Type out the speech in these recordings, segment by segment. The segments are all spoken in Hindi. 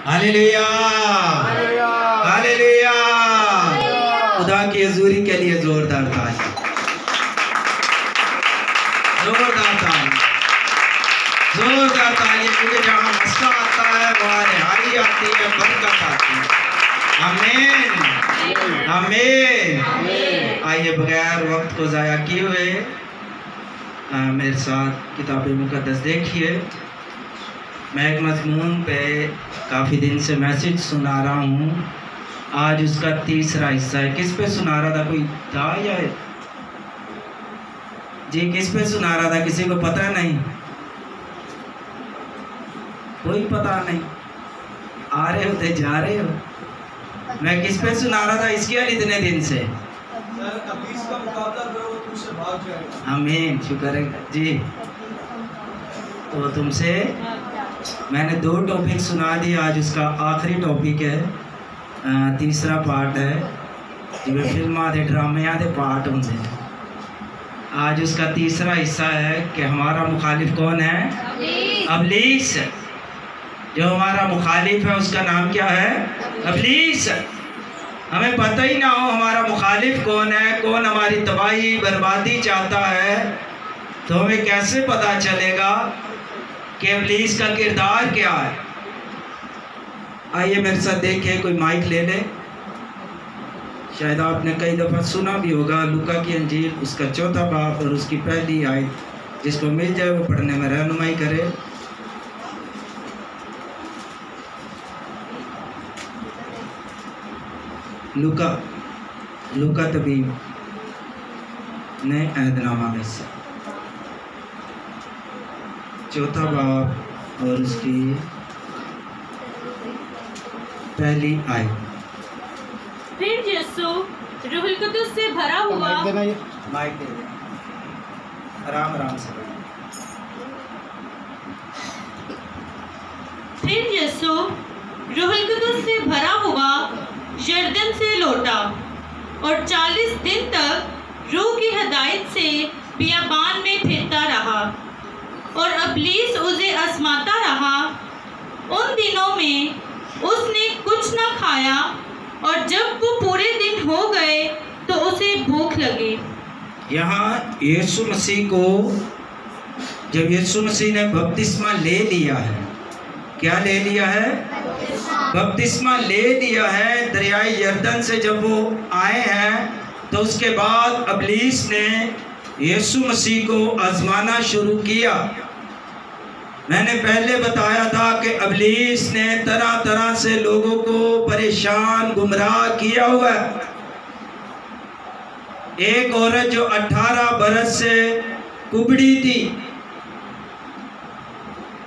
Hallelujah hallelujah. खुदा की हजूरी के लिए जोरदार ताली, जोरदार ताली, जोरदार ताली। क्योंकि जहाँ मसला आता है वहाँ रिहाई आती है, बरकत आती है। आमीन आमीन। आइए बगैर वक्त को ज़ाया किए हुए मेरे साथ किताब मुक़द्दस देखिए। मैं एक मज़मून पे काफ़ी दिन से मैसेज सुना रहा हूँ, आज उसका तीसरा हिस्सा है। किस पे सुना रहा था, कोई था या जी? किस पे सुना रहा था, किसी को पता नहीं? कोई पता नहीं? आ रहे हो थे, जा रहे हो? मैं किस पे सुना रहा था इसके लिए इतने दिन से? आमीन, शुक्र है जी। तो तुमसे मैंने 2 टॉपिक सुना दिए, आज उसका आखिरी टॉपिक है, तीसरा पार्ट है। जिवें फिल्मां दे ड्रामियां दे पार्ट होंगे, आज उसका तीसरा हिस्सा है कि हमारा मुखालिफ कौन है? अबलीस। जो हमारा मुखालिफ है उसका नाम क्या है? अबलीस। हमें पता ही ना हो हमारा मुखालिफ कौन है, कौन हमारी तबाही बर्बादी चाहता है, तो हमें कैसे पता चलेगा कि इब्लीस का किरदार क्या है? आइए मेरे साथ देखें। कोई माइक ले ले। शायद आपने कई दफ़ा सुना भी होगा, लूका की अंजील उसका 4था बाब और उसकी पहली आयत, जिसको मिल जाए वो पढ़ने में रहनुमाई करे। लूका तबीब ने ऐदनामा में से 4था बाब और उसकी पहली आयत। फिर यीशु रूहुल कुद्दुस से भरा हुआ, माइक दे दे, आराम आराम से। फिर यीशु रूहुल कुद्दुस से भरा हुआ यरदन से लौटा और 40 दिन तक रूह की हिदायत से बियाबान में फिरता रहा और इब्लीस उसे आजमाता रहा। उन दिनों में उसने कुछ न खाया और जब वो पूरे दिन हो गए तो उसे भूख लगी। यहाँ यीशु मसीह को, जब यीशु मसीह ने बपतिस्मा ले लिया है, क्या ले लिया है? बपतिस्मा ले लिया है दरियाए यरदन से। जब वो आए हैं तो उसके बाद इब्लीस ने यीशु मसीह को आजमाना शुरू किया। मैंने पहले बताया था कि इब्लीस ने तरह तरह से लोगों को परेशान गुमराह किया हुआ है। एक औरत जो 18 बरस से कुबड़ी थी,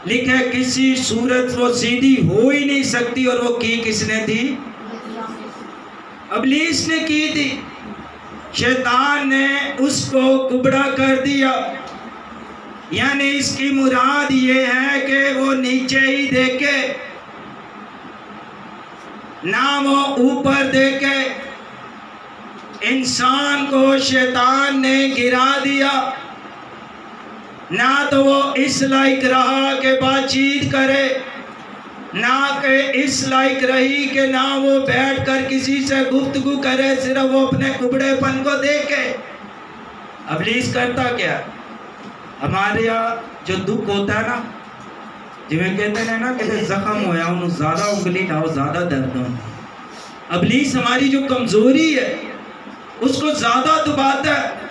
लिखे किसी सूरत वो सीधी हो ही नहीं सकती, और वो की किसने थी? इब्लीस ने की थी। शैतान ने उसको कुबड़ा कर दिया। यानी इसकी मुराद ये है कि वो नीचे ही देखे, ना वो ऊपर देखे। इंसान को शैतान ने गिरा दिया, ना तो वो इस लायक रहा कि बातचीत करे, ना कि इस लायक रही कि ना वो बैठकर किसी से गुफ्तगू करे, सिर्फ वो अपने कुबड़ेपन को देखे। इब्लीस करता क्या? हमारे यहाँ जो दुख होता है ना, जिवें कहते हैं ना कि जख्म होया उन्हें ज़्यादा उंगली लाओ ज़्यादा दर्द हो। इब्लीस हमारी जो कमज़ोरी है उसको ज़्यादा दबाता है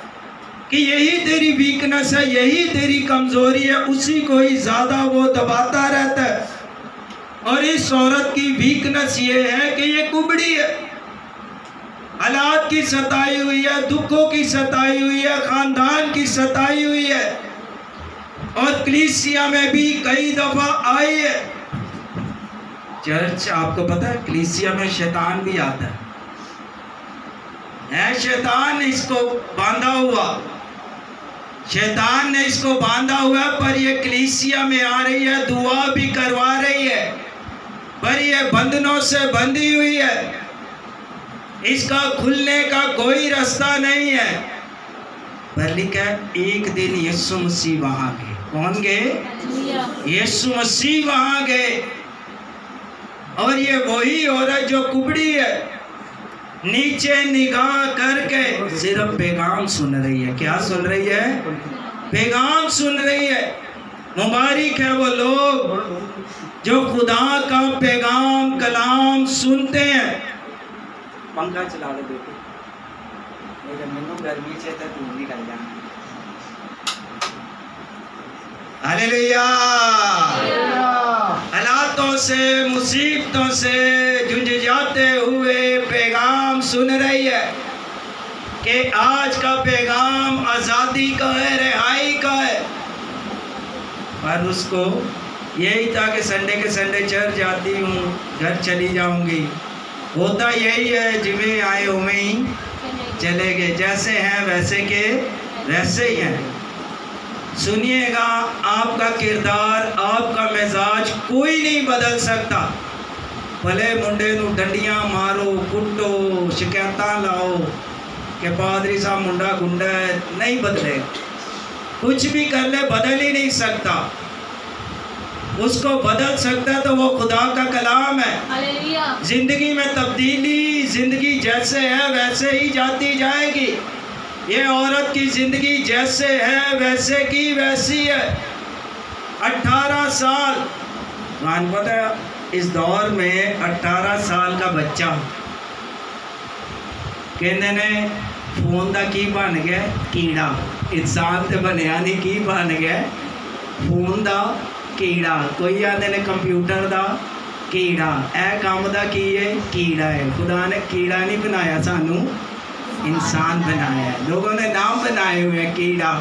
कि यही तेरी वीकनेस है, यही तेरी कमज़ोरी है, उसी को ही ज़्यादा वो दबाता रहता है। और इस औरत की वीकनेस ये है कि ये कुबड़ी है, हालात की सताई हुई है, दुखों की सताई हुई है, ख़ानदान की सताई हुई है, और कलीसिया में भी कई दफ़ा आई है। चर्च, आपको पता है कलीसिया में शैतान भी आता है। शैतान इसको बांधा हुआ, शैतान ने इसको बांधा हुआ, पर ये कलीसिया में आ रही है, दुआ भी करवा रही है, पर ये बंधनों से बंधी हुई है। इसका खुलने का कोई रास्ता नहीं है। पर लिखा है एक दिन यीशु मसीह वहां गए। कौन गए? यीशु मसीह वहां गए। और ये वही औरत जो कुबड़ी है, नीचे निगाह करके सिर्फ पैगाम सुन रही है। क्या सुन रही है? पैगाम सुन रही है। मुबारक है वो लोग जो खुदा का पैगाम कलाम सुनते हैं। पंखा चला दो बेटे, मैनू गर्मी से तो तू निकल जा। हालेलुया। हालातों से, मुसीबतों से जूझते हुए पैगाम सुन रही है कि आज का पैगाम आज़ादी का है, रिहाई का है। पर उसको यही था कि संडे के संडे चर्च जाती हूँ, घर चली जाऊँगी। होता यही है, जिਵੇਂ आए उमें ही चले गए, जैसे हैं वैसे के वैसे ही हैं। सुनिएगा, आपका किरदार, आपका मिजाज कोई नहीं बदल सकता। भले मुंडे नूं डंडियां मारो, कुटो, शिकायतां लाओ कि पादरी साहब मुंडा गुंडा है, नहीं बदलेगा। कुछ भी कर ले, बदल ही नहीं सकता। उसको बदल सकता तो वो खुदा का कलाम है। जिंदगी में तब्दीली, जिंदगी जैसे है वैसे ही जाती जाएगी। ये औरत की जिंदगी जैसे है वैसे की वैसी है। 18 साल, मान पता है इस दौर में 18 साल का बच्चा कहते ने फोन का की बन गया कीड़ा। इंसान तो बनया नहीं, की बन गया फोन का कीड़ा। कोई आते ने कंप्यूटर का कीड़ा। ए काम का की है? कीड़ा है। खुदा ने कीड़ा नहीं बनाया, सानू इंसान बनाया है। लोगों ने नाम बनाए हुए हैं कीड़ा।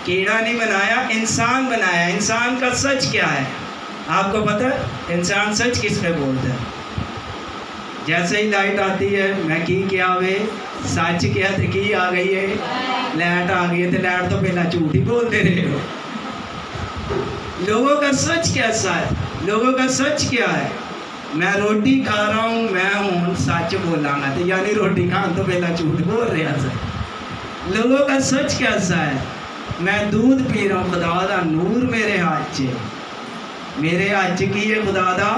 कीड़ा नहीं बनाया, इंसान बनाया। इंसान का सच क्या है आपको पता है? इंसान सच किस पे बोलता है? जैसे ही लाइट आती है, मैं की क्या वे सच क्या तो की आ गई है, लाइट आ गई है तो लाइट तो पहला झूठ ही बोलते रहे हो। लोगों का सच कैसा है? लोगों का सच क्या है? मैं रोटी खा रहा हूँ, मैं हूँ सच बोलांगा, तो यानी रोटी खान तो पहला झूठ बोल रहा था। लोगों का सच कैसा है? मैं दूध पी रहा हूँ, खुदा दा नूर मेरे हाथ च, मेरे हाथ च की है? खुदा दा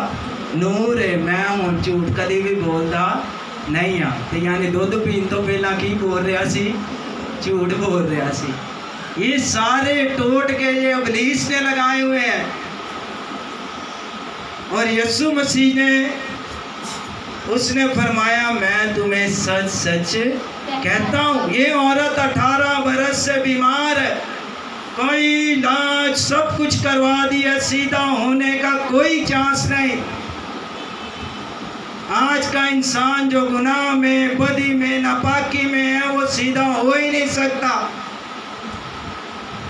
नूर है। मैं हूँ झूठ कभी भी बोलता नहीं हाँ, तो यानी दूध पीन तो पहला की बोल रहा सी? झूठ बोल रहा सी। ये सारे टोट के ये इब्लीस ने लगाए हुए हैं। और यीशु मसीह ने, उसने फरमाया मैं तुम्हें सच सच कहता हूँ। ये औरत 18 बरस से बीमार है, कोई इलाज सब कुछ करवा दिया, सीधा होने का कोई चांस नहीं। आज का इंसान जो गुनाह में, बदी में, नापाकी में है, वो सीधा हो ही नहीं सकता।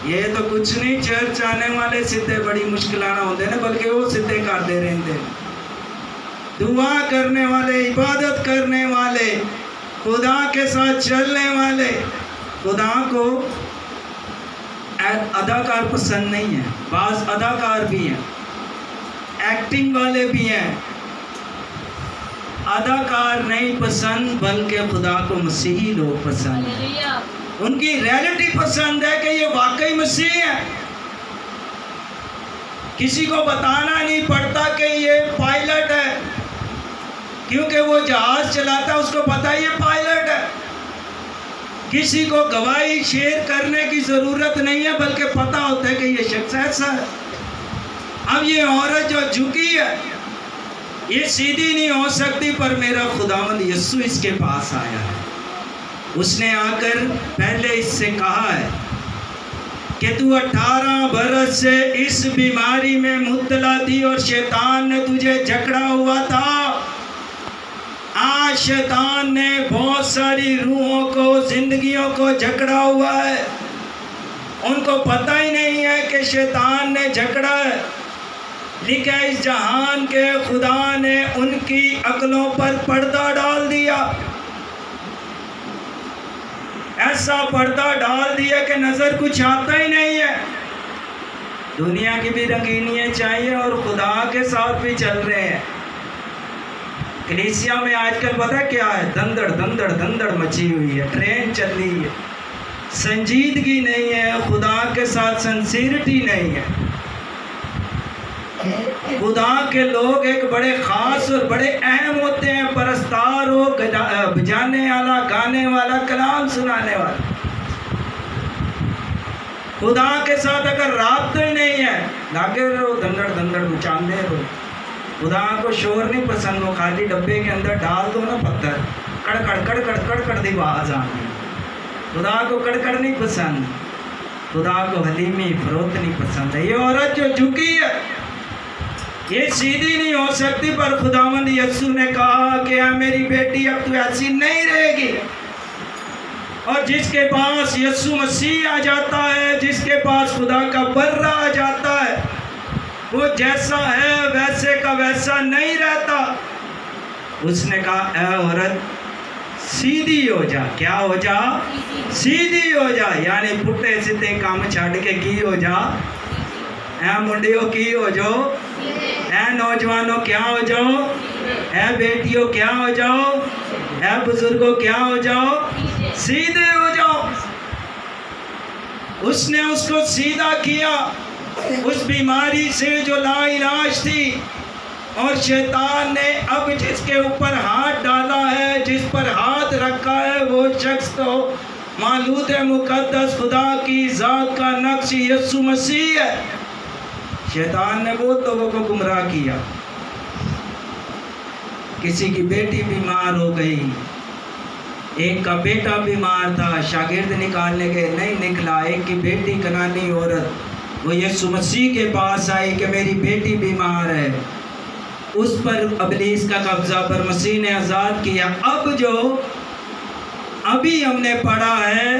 ये तो कुछ नहीं, चर्च आने वाले सीधे बड़ी मुश्किल आना होते ना, बल्कि वो सीधे करते रहते। दुआ करने वाले, इबादत करने वाले, खुदा के साथ चलने वाले, खुदा को अदाकार पसंद नहीं है। बाज़ अदाकार भी हैं, एक्टिंग वाले भी हैं। अदाकार नहीं पसंद, बल्कि खुदा को मसीही लोग पसंद हैं। उनकी रियलिटी पसंद है कि ये वाकई मसीह है। किसी को बताना नहीं पड़ता कि ये पायलट है, क्योंकि वो जहाज चलाता है, उसको पता है ये पायलट है। किसी को गवाही शेयर करने की ज़रूरत नहीं है, बल्कि पता होता है कि ये शख्स ऐसा है। अब ये औरत जो झुकी है, ये सीधी नहीं हो सकती, पर मेरा खुदावंद यीशु इसके पास आया है। उसने आकर पहले इससे कहा है कि तू 18 बरस से इस बीमारी में मुब्तला थी और शैतान ने तुझे जकड़ा हुआ था। आज शैतान ने बहुत सारी रूहों को, जिंदगियों को जकड़ा हुआ है। उनको पता ही नहीं है कि शैतान ने जकड़ा है। लिखा है इस जहान के खुदा ने उनकी अक्लों पर पर्दा डाल दिया। ऐसा पर्दा डाल दिया कि नज़र कुछ आता ही नहीं है। दुनिया की भी रंगीनियाँ चाहिए और खुदा के साथ भी चल रहे हैं। कलीसिया में आजकल पता क्या है? दंदड़ दंदड़ दंदड़ मची हुई है, ट्रेन चल रही है, संजीदगी नहीं है, खुदा के साथ सिंसियरिटी नहीं है। खुदा के लोग एक बड़े ख़ास और बड़े अहम होते हैं, परस्तार हो, बजाने वाला, गाने वाला, कलाम सुनाने वाला। खुदा के साथ अगर राब्ता ही नहीं है, लागे रहो धंधड़ धंधड़ मचाते रहो। खुदा को शोर नहीं पसंद, वो खाली डब्बे के अंदर डाल दो ना पत्थर, कड़कड़ कड़कड़ कड़कड़ दी आवाज़ आती। खुदा को कड़कड़ नहीं पसंद, खुदा को हलीमी फरोख्त नहीं पसंद है। ये औरत जो झुकी है ये सीधी नहीं हो सकती, पर खुदावंद यीशु ने कहा कि मेरी बेटी अब तो ऐसी नहीं रहेगी। और जिसके पास यीशु मसीह आ जाता है, जिसके पास खुदा का बर्रा आ जाता है, वो जैसा है वैसे का वैसा नहीं रहता। उसने कहा ऐ औरत सीधी हो जा। क्या हो जा? सीधी हो जा, यानी पुट्टे सीधे काम छड़ के की हो जा। ऐ मुंडियों की हो जाओ, ऐ नौजवानों क्या हो जाओ, ऐ बेटियों क्या हो जाओ, ऐ बुजुर्गों क्या हो जाओ, सीधे हो जाओ। उसने उसको सीधा किया, उस बीमारी से जो लाइलाज थी। और शैतान ने अब जिसके ऊपर हाथ डाला है, जिस पर हाथ रखा है, वो शख्स तो मालूद मुकद्दस खुदा की ज़ात का नक्श यीशु मसीह है। शैतान ने बहुत लोगों को गुमराह किया। किसी की बेटी बीमार हो गई, एक का बेटा बीमार था, शागिर्द निकालने गए, नहीं निकला। एक की बेटी कनानी औरत, वो यीशु मसीह के पास आई कि मेरी बेटी बीमार है। उस पर इब्लीस का कब्जा पर मसीह ने आज़ाद किया। अब जो अभी हमने पढ़ा है,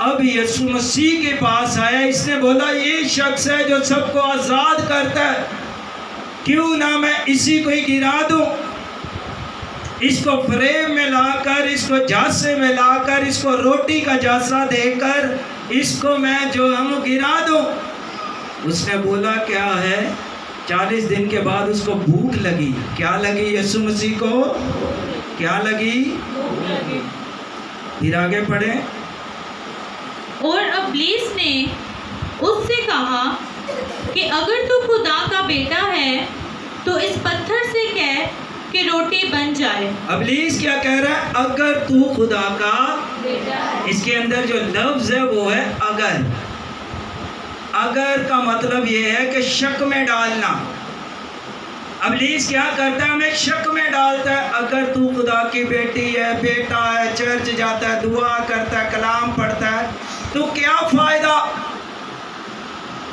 अब यीशु मसीह के पास आया, इसने बोला ये शख्स है जो सबको आज़ाद करता है, क्यों ना मैं इसी को ही गिरा दूं। इसको फ्रेम में लाकर, इसको झांसे में लाकर, इसको रोटी का झांसा देकर इसको मैं जो हम गिरा दूं। उसने बोला क्या है, 40 दिन के बाद उसको भूख लगी। क्या लगी यीशु मसीह को? क्या लगी? फिर आगे पढ़े। और इब्लीस ने उससे कहा कि अगर तू खुदा का बेटा है तो इस पत्थर से कह कि रोटी बन जाए। इब्लीस क्या कह रहा है? अगर तू खुदा का बेटा है। इसके अंदर जो लफ्ज है वो है अगर। अगर का मतलब ये है कि शक में डालना। इब्लीस क्या करता है? हमें शक में डालता है। अगर तू खुदा की बेटी है, बेटा है, चर्च जाता है, दुआ करता है, कलाम पढ़ता है, तो क्या फ़ायदा?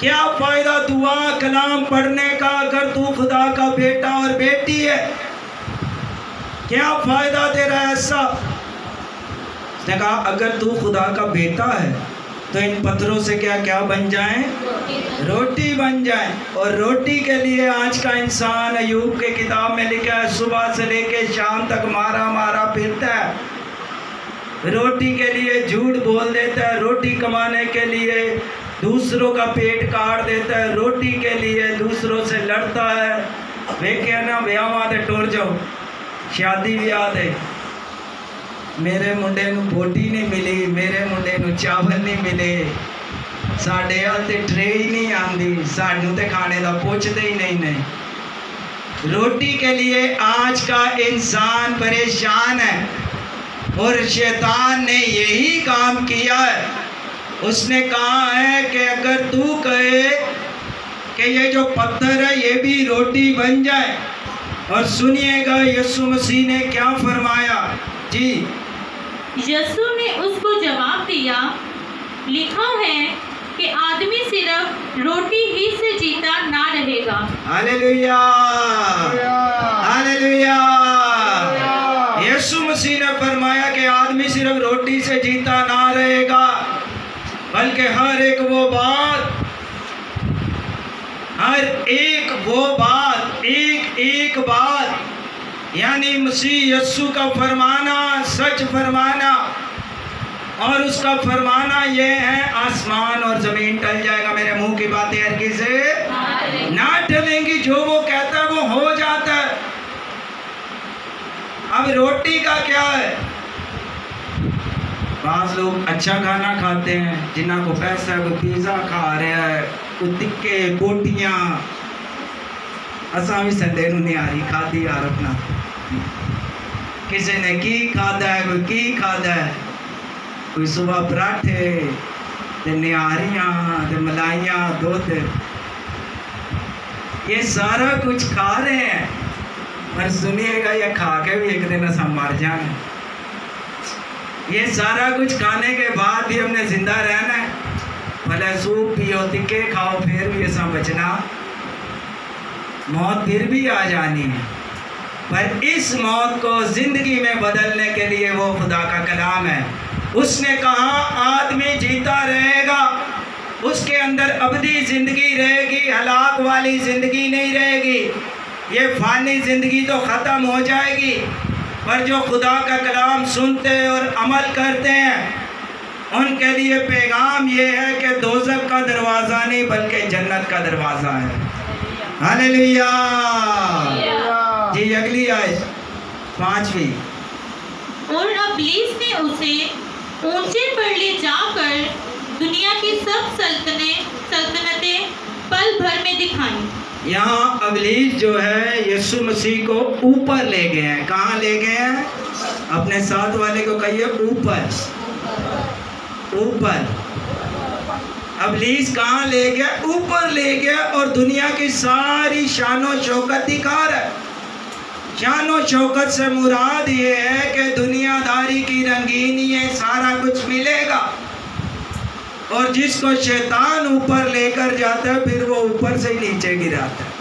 क्या फ़ायदा दुआ कलाम पढ़ने का अगर तू खुदा का बेटा और बेटी है? क्या फ़ायदा तेरा ऐसा? उसने कहा अगर तू खुदा का बेटा है तो इन पत्थरों से क्या क्या बन जाएं? रोटी बन जाए। और रोटी के लिए आज का इंसान, अय्यूब के किताब में लिखा है, सुबह से लेके शाम तक मारा मारा फिरता है। रोटी के लिए झूठ बोल देता है, रोटी कमाने के लिए दूसरों का पेट काट देता है, रोटी के लिए दूसरों से लड़ता है। वे क्या ना ब्याह दे टुर जाओ, शादी ब्याह दे, मेरे मुंडे नू बोटी नहीं मिली, मेरे मुंडे नू चावल नहीं मिले, साढ़े हाल ते ट्रे ही नहीं आती, सानू ते खाने का पुछते ही नहीं। रोटी के लिए आज का इंसान परेशान है और शैतान ने यही काम किया है। उसने कहा है कि अगर तू कहे कि ये जो पत्थर है ये भी रोटी बन जाए। और सुनिएगा यीशु मसीह ने क्या फरमाया जी। यीशु ने उसको जवाब दिया, लिखा है कि आदमी सिर्फ रोटी ही से जीता ना रहेगा। Hallelujah, hallelujah. यीशु मसीह ने फरमाया कि आदमी सिर्फ रोटी से जीता ना रहेगा, बल्कि हर एक वो बात, एक बात, यानी मसीह यीशु का फरमाना, सच फरमाना। और उसका फरमाना ये है, आसमान और ज़मीन टल जाएगा, मेरे मुंह की बातें हरगिज़ ना टलेंगी। जो वो कहता है वो हो जाता है। अब रोटी का क्या है? बाज़ लोग अच्छा खाना खाते हैं, जिन्हों को पैसा है वो पिज़्ज़ा खा रहा है, कोई टिक्के बोटियाँ, असा भी संडे नूं निहारी खाधी यार अपना किसी ने की खादा है कोई की खादा है कोई सुबह पराठे ते निहारियां ते मलाइयां दूध ये सारा कुछ खा रहे हैं पर सुनिएगा ये खा के भी एक दिन असा मर जाना ये सारा कुछ खाने के बाद भी हमने जिंदा रहना है भले सूप पियो तिक्के खाओ फिर भी ऐसा बचना मौत फिर भी आ जानी है पर इस मौत को जिंदगी में बदलने के लिए वो खुदा का कलाम है उसने कहा आदमी जीता रहेगा उसके अंदर अबदी जिंदगी रहेगी हलाक वाली जिंदगी नहीं रहेगी ये फानी जिंदगी तो ख़त्म हो जाएगी पर जो खुदा का कलाम सुनते और अमल करते हैं उनके लिए पैगाम ये है कि दोज़ख का दरवाज़ा नहीं बल्कि जन्नत का दरवाज़ा है हालेलुया जी अगली आयत 5वीं और इब्लीस ने उसे ऊंचे पर ले जाकर दुनिया की सब सल्तनतें पल भर में दिखाई। यहाँ इब्लीस जो है यीशु मसीह को ऊपर ले गए हैं कहाँ ले गए हैं अपने साथ वाले को कहिए ऊपर ऊपर इब्लीस कहाँ ले गया ऊपर ले गया और दुनिया की सारी शानो शौकत दिखा रहा है शानो शौकत से मुराद ये है कि दुनियादारी की रंगीनी है सारा कुछ मिलेगा और जिसको शैतान ऊपर लेकर जाता है फिर वो ऊपर से ही नीचे गिराता है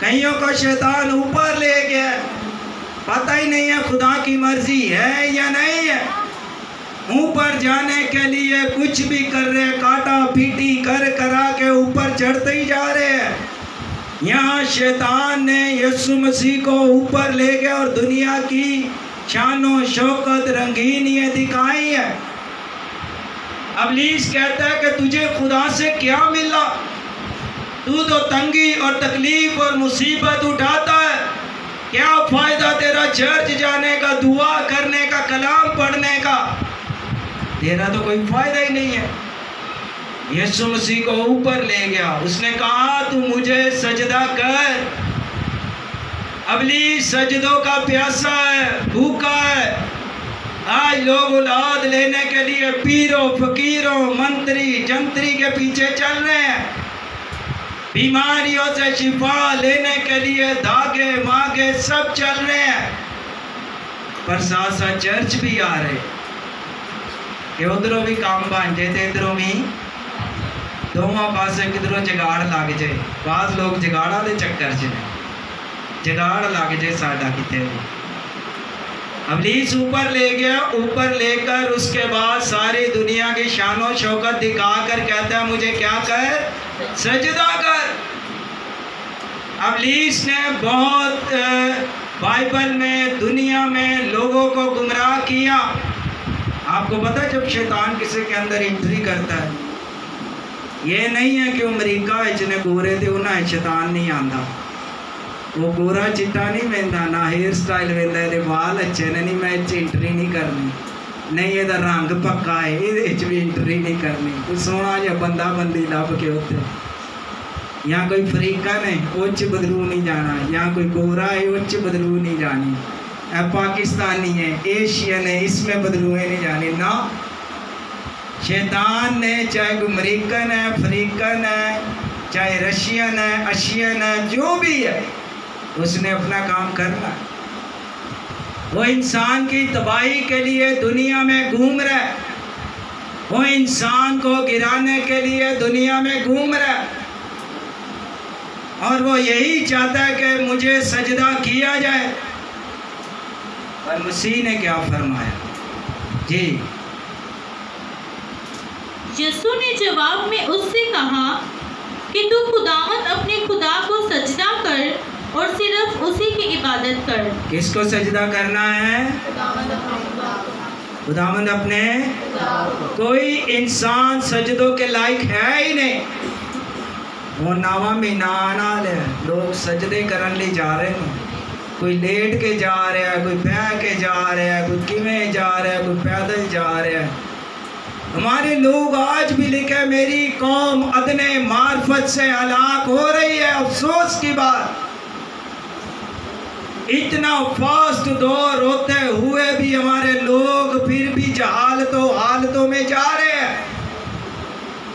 कईयों को शैतान ऊपर ले गया पता ही नहीं है खुदा की मर्जी है या नहीं है ऊपर जाने के लिए कुछ भी कर रहे काटा पीटी कर करा के ऊपर चढ़ते ही जा रहे हैं यहाँ शैतान ने यीशु मसीह को ऊपर ले गया और दुनिया की शानो शौकत रंगीनियाँ दिखाई है इब्लीस कहता है कि तुझे खुदा से क्या मिला तू तो तंगी और तकलीफ और मुसीबत उठाता है क्या फ़ायदा तेरा चर्च जाने का दुआ करने का कलाम पढ़ने का तेरा तो कोई फ़ायदा ही नहीं है यीशु मसीह को ऊपर ले गया उसने कहा तू मुझे सजदा कर इब्लीस सजदों का प्यासा है भूखा है आज लोग औलाद लेने के लिए पीरों फकीरों मंत्री जंत्री के पीछे चल रहे हैं बीमारियों से शिफा लेने के लिए धागे मागे सब चल रहे हैं पर साथ साथ चर्च भी आ रहे कि उधरों भी काम बन जाए तो इधरों भी दोवां पासे किधरों जगाड़ लग जाए बाज़ लोग जगाड़ा के चक्कर च जगाड़ लग जाए साडा किते इब्लीस ऊपर ले गया ऊपर लेकर उसके बाद सारी दुनिया की शानो शौकत दिखाकर कहता है मुझे क्या कर सजदा कर इब्लीस ने बहुत बाइबल में दुनिया में लोगों को गुमराह किया आपको पता जब शैतान किसी के अंदर एंट्री करता है ये नहीं है कि अमरीका इतने गोरे थे उन्हें शैतान नहीं आता वो गोरा चिट्टा नहीं वेंदा ना हेयर स्टाइल वेंदा ये वाल अच्छे ने नहीं मैं एंट्री नहीं करनी नहीं ये रंग पक्का है ये भी एंट्री नहीं करनी कोई सोना या बंदा बंदी लभ के उत्ते यहाँ कोई अफ्रीकन है उच्च बदलू नहीं जाना यहाँ कोई गोरा है उच्च बदलू नहीं जानी पाकिस्तानी है एशियन है इसमें बदलुए नहीं जाने ना शैतान ने चाहे कोई अमेरिकन है अफ्रीकन है चाहे रशियन है एशियन है जो भी है उसने अपना काम करना वो इंसान की तबाही के लिए दुनिया में घूम रहा है वो इंसान को गिराने के लिए दुनिया में घूम रहा है और वो यही चाहता है कि मुझे सजदा किया जाए पर मसीह ने क्या फरमाया जी यीशु ने जवाब में उससे कहा कि तू खुदावंद अपने खुदा को सजदा कर और सिर्फ उसी की इबादत कर किसको सजदा करना है खुदावंद अपने कोई इंसान सजदों के लायक है ही नहीं वो नवा महीना आना ले लोग सजदे करने ले जा रहे हैं कोई लेट के जा रहा है कोई बह के जा रहा है कोई किवें जा रहा है कोई पैदल जा रहा है हमारे लोग आज भी लिखे मेरी कौम अदने मार्फत से हलाक हो रही है। अफसोस की बात, इतना फास्ट दौर होते हुए भी हमारे लोग फिर भी जहालतों हालतों में जा रहे हैं।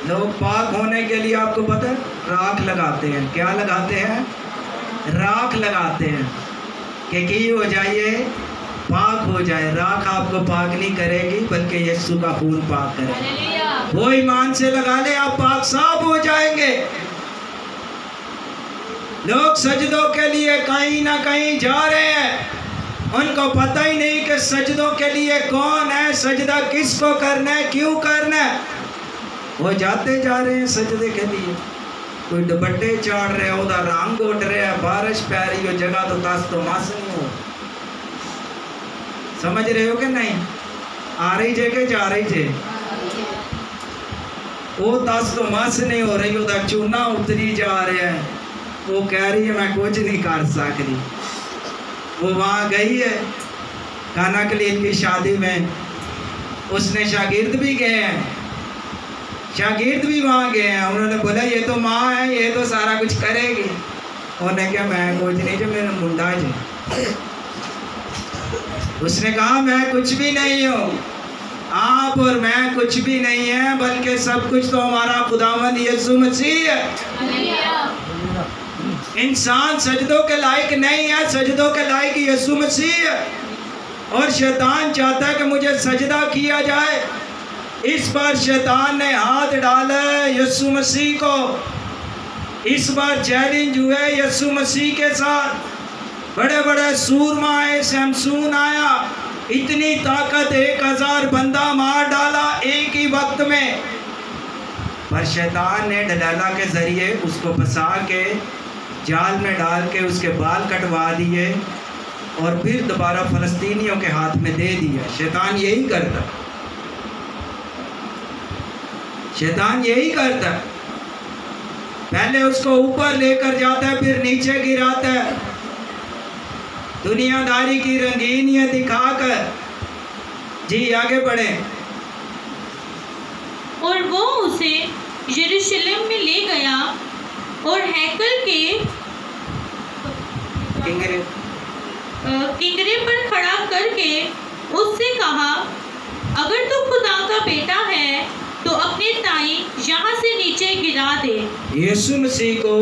लोग पाक होने के लिए आपको पता है राख लगाते हैं। क्या लगाते हैं? राख लगाते हैं कि हो जाइए, पाक हो जाए। राख आपको पाक नहीं करेगी बल्कि यीशु का खून पाक करेगा। वो ईमान से लगा ले, आप पाक साफ हो जाएंगे। लोग सजदों के लिए कहीं ना कहीं जा रहे हैं, उनको पता ही नहीं कि सजदों के लिए कौन है, सजदा किसको करना है, क्यों करना है। वो जाते जा रहे हैं सजदे के लिए। कोई दुपट्टे चाड़ रहे हो, उधर रंग उठ रहे हैं, बारिश पै रही हो, जगह तो तास तो मास नहीं हो। समझ रहे हो कि नहीं? आ रही जगह जा रही थे, वो तास तो मास नहीं हो रही, उधर चूना उतरी जा रहे हैं। वो कह रही है मैं कुछ नहीं कर सकती। वो वहाँ गई है खाना के लिए इनकी शादी में, उसने शागिर्द भी गए हैं, शागिर्द भी वहाँ गए हैं। उन्होंने बोला ये तो माँ है, ये तो सारा कुछ करेगी। उन्होंने क्या मैं कुछ नहीं, जो मेरा मुंडा है। उसने कहा मैं कुछ भी नहीं हूँ, आप और मैं कुछ भी नहीं है, बल्कि सब कुछ तो हमारा खुदावंद यीशु मसीह है। इंसान सजदों के लायक नहीं है, सजदों के लायक यीशु मसीह है। और शैतान चाहता है कि मुझे सजदा किया जाए। इस बार शैतान ने हाथ डाला यीशु मसीह को। इस बार चैलेंज हुआ यीशु मसीह के साथ। बड़े बड़े सूरमा आए, शमसून आया, इतनी ताकत 1000 बंदा मार डाला एक ही वक्त में। पर शैतान ने डलाला के जरिए उसको फंसा के जाल में डाल के उसके बाल कटवा दिए और फिर दोबारा फलस्तीनियों के हाथ में दे दिया। शैतान यही करता, शैतान यही करता। पहले उसको ऊपर लेकर जाता है, फिर नीचे गिराता है, दुनियादारी की रंगीनियत दिखाकर। जी आगे बढ़े। और वो उसे यरूशलेम में ले गया और हैकल के किंगरे पर खड़ा करके उससे कहा, अगर तू खुदा का बेटा है तो अपने ताई यहाँ से नीचे गिरा दे। यीशु मसीह को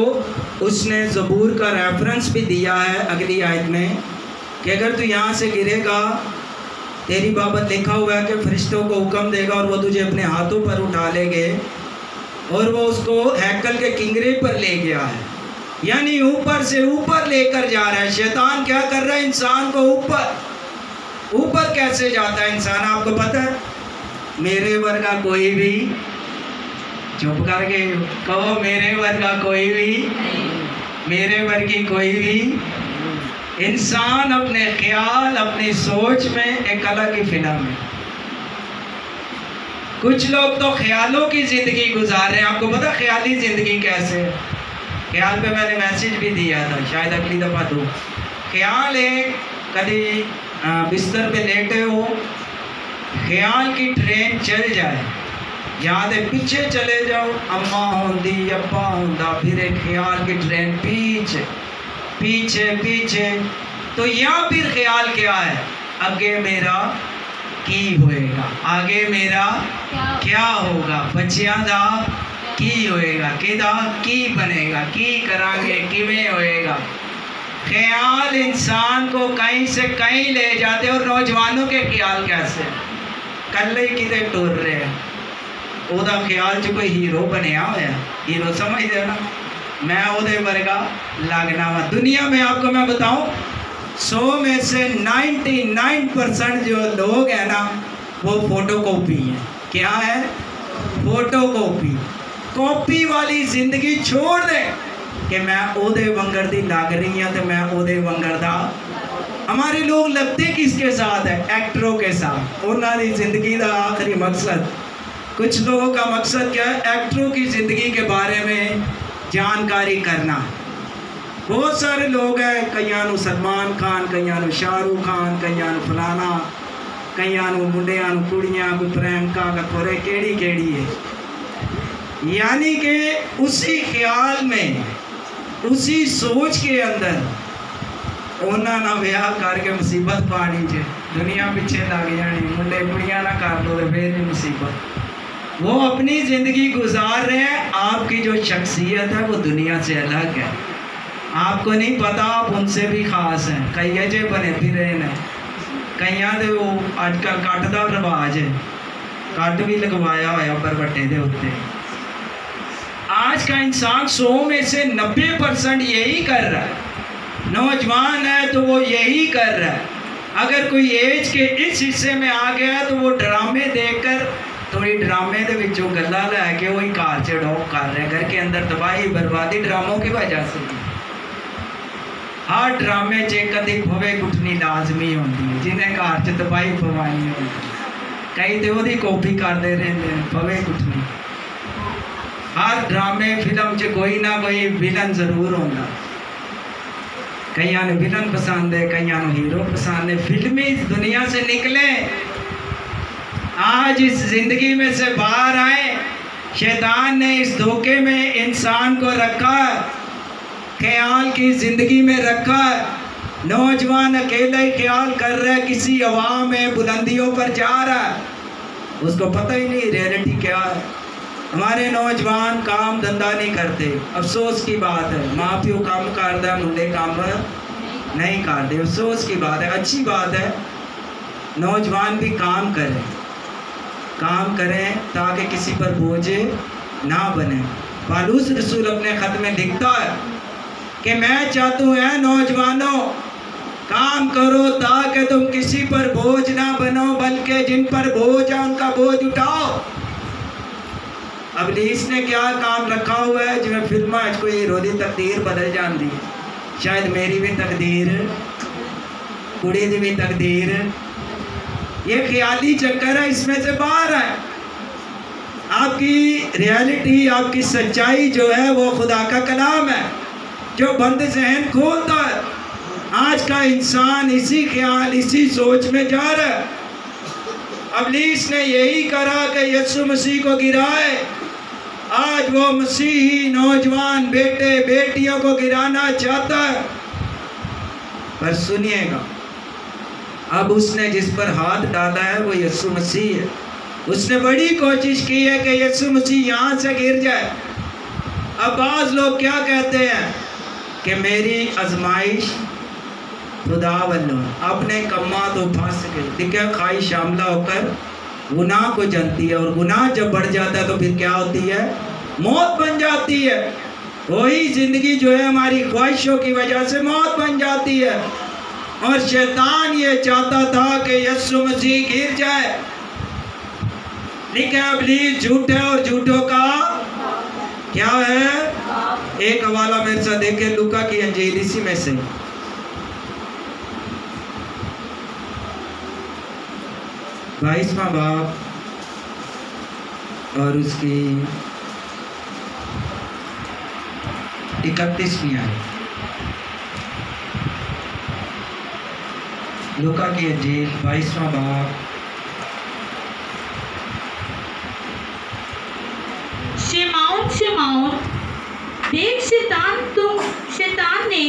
उसने ज़बूर का रेफरेंस भी दिया है अगली आयत में कि अगर तू यहाँ से गिरेगा, तेरी बाबत लिखा हुआ है कि फरिश्तों को हुक्म देगा और वो तुझे अपने हाथों पर उठा लेंगे। और वो उसको हैकल के किंगरे पर ले गया है, यानी ऊपर से ऊपर लेकर जा रहा है। शैतान क्या कर रहा है? इंसान को ऊपर ऊपर कैसे जाता है इंसान, आपको पता है? मेरे वर्गा कोई भी, चुप करके कहो, मेरे वर्गा कोई भी, मेरे वर्गी कोई भी। इंसान अपने ख्याल, अपनी सोच में एक अलग ही फिल्म है। कुछ लोग तो ख्यालों की ज़िंदगी गुजार रहे हैं। आपको पता ख्याली ज़िंदगी कैसे? ख्याल पे मैंने मैसेज भी दिया था, शायद अगली दफ़ा दूँ। ख्याल एक कभी बिस्तर पे लेटे हो, ख्याल की ट्रेन चल जाए, यहाँ से पीछे चले जाओ, अम्मा होंदी अब्बा होंदा, फिर एक ख्याल की ट्रेन पीछे पीछे पीछे। तो यहाँ फिर ख्याल क्या है? आगे मेरा की होएगा, आगे मेरा क्या होगा, बच्चियां दा की होएगा, किदा की बनेगा, की करांगे, किमें होएगा। ख्याल इंसान को कहीं से कहीं ले जाते। और नौजवानों के ख्याल कैसे? कल ही किते टुर रहे हैं, ओदा ख्याल च कोई हीरो बनया होया, हीरो समझते ना, मैं ओदे वर्गा लगना वा। दुनिया में आपको मैं बताऊं, 100 में से 99% जो लोग हैं ना, वो फोटो कॉपी हैं। क्या है? Photo copy. कॉपी वाली जिंदगी छोड़ दे कि मैं ओदे वंगर दी लग रही हूँ तो मैं ओदे वंगर दा। हमारे लोग लगते किसके साथ है? एक्टरों के साथ। उन्होंने जिंदगी का आखिरी मकसद, कुछ लोगों का मकसद क्या है? एक्टरों की ज़िंदगी के बारे में जानकारी करना। बहुत सारे लोग हैं, कईयां नू सलमान खान, कईयां नू शाहरुख खान, कईयां नू फलाना, कई मुंडिया कुड़ियां कोई प्रेमका का थोड़े केड़ी है। यानी कि उसी ख्याल में उसी सोच के अंदर उन्होंने विआह करके मुसीबत पानी च दुनिया पीछे लग जानी, मुंडे कुड़ियां ना कर दो तो फिर भी मुसीबत। वो अपनी ज़िंदगी गुजार रहे हैं। आपकी जो शख्सियत है वो दुनिया से अलग है, आपको नहीं पता, आप उनसे भी खास हैं। कई अजे बने फिर हैं, कई तो वो अजकल कट का रिवाज है, कट भी लगवाया होया बरबट्टे के उत्ते। आज का इंसान 100 में से 90% यही कर रहा है। नौजवान है तो वो यही कर रहा है। अगर कोई एज के इस हिस्से में आ गया तो वो ड्रामे देखकर थोड़ी ड्रामे के विचों गल्ला लैके वही घर च अडॉप्ट कर रहे हैं। घर के अंदर तबाही बर्बादी ड्रामों की वजह से। हर ड्रामे च कभी भवे कुटनी लाजमी होती है, जिन्हें घर च तबाही पवानी होती, कई तो वो कॉपी करते रहते हैं भवे कुटनी। हर ड्रामे फिल्म च कोई ना कोई विलन जरूर होता। कई ने विलन पसंद है, कई हीरो पसंद है। फिल्मी दुनिया से निकले, आज इस जिंदगी में से बाहर आए। शैतान ने इस धोखे में इंसान को रखा, ख्याल की जिंदगी में रखा। नौजवान अकेला ही ख्याल कर रहा है, किसी हवा में बुलंदियों पर जा रहा है, उसको पता ही नहीं रियलिटी क्या है। हमारे नौजवान काम धंधा नहीं करते, अफसोस की बात है। माँ प्यो काम करता है, मुंडे काम नहीं करते, अफसोस की बात है। अच्छी बात है नौजवान भी काम करें ताकि किसी पर बोझ ना बने। पालूस रसूल अपने ख़त में लिखता है कि मैं चाहता हूँ नौजवानों, काम करो ताकि तुम किसी पर बोझ ना बनो, बल्कि जिन पर बोझ है उनका बोझ उठाओ। इबलीस ने क्या काम रखा हुआ है, जिवें फिल्म कोई रोदी तकदीर बदल जाती है, शायद मेरी भी तकदीर, कुड़ी की भी तकदीर। ये ख्याली चक्कर है, इसमें से बाहर है। आपकी रियलिटी, आपकी सच्चाई जो है वो खुदा का कलाम है जो बंद जहन खोलता है। आज का इंसान इसी ख्याल, इसी सोच में जा रहा है। इबलीस ने यही करा कि यीशु मसीह को गिराए। आज वो मसीही नौजवान बेटे बेटियों को गिराना चाहता है। पर सुनिएगा, अब उसने जिस पर हाथ डाला है वो यीशु मसीह है। उसने बड़ी कोशिश की है कि यीशु मसीह यहाँ से गिर जाए। अब बाज़ लोग क्या कहते हैं कि मेरी आजमाइश खुदा वल्लों, अपने कम्मा तो फंस गई। देखिए, ख्वाहिश शामिल होकर गुनाह को जनती है, और गुनाह जब बढ़ जाता है तो फिर क्या होती है, मौत बन जाती है। वही ज़िंदगी जो है हमारी ख्वाहिशों की वजह से मौत बन जाती है। और शैतान ये चाहता था कि यीशु मसीह गिर जाए। लिखा इब्लीस झूठ है और झूठों का क्या है। एक हवाला मेरे साथ देखे, लूका की अंजील, इसी में से 22वां बाब और उसकी 31वीं आयत। लूका की अंजील 22वां बाब। शमाउन, देख शैतान ने